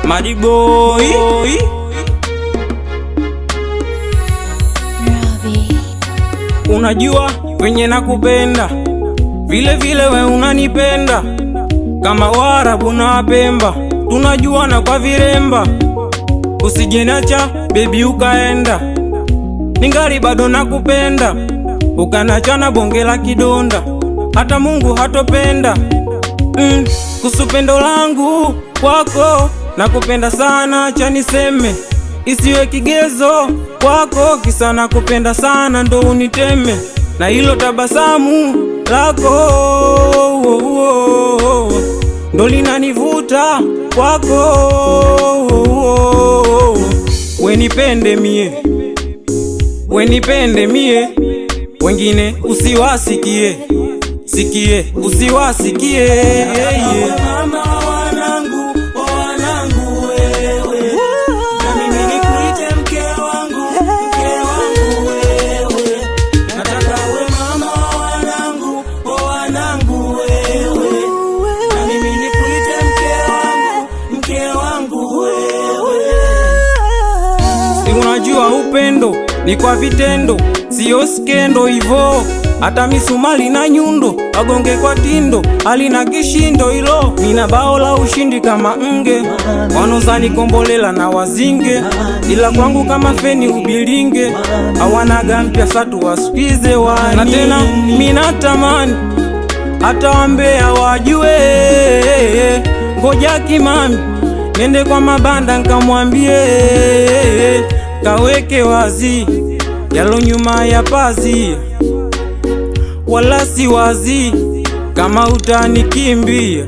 Madiboy. Unajua venye nakupenda, vile vile we unanipenda. Kama Waarabu na Wapemba, tunajuana kwa viremba. Usijenacha baby ukaenda, ningali bado nakupenda. Ukanacha na bonge la kidonda, hata Mungu hatopenda. Kusupendo langu kwako, nakupenda sana, acha niseme isiwe kigezo kwako, kisa nakupenda sana ndo uniteme. Na hilo tabasamu lako ndo linanivuta kwako. Wenipende mie, wenipende mie, wengine usiwasikie, sikie usiwasikie. Mama wanangu, wanangu wewe, na mimi nikuite mke wangu, mke wangu wewe. Nataka we mama wanangu, wanangu wewe, na mimi nikuite mke wangu, mke wangu wewe. Si unajua upendo ni kwa vitendo, sio skendo hivo. Hata misumali na nyundo agonge kwa tindo, halina kishindo hilo. Nina bao la ushindi kama nge, wanozani kombolela na wazinge, ila kwangu kama feni ubilinge. Hawanaga mpya satu wasikize wani. Na tena mina tamani hata wambea wajue, ngoja kimami nende kwa mabanda nkamwambie, kaweke wazi yalo nyuma ya pazi, wala si wazi kama utanikimbia.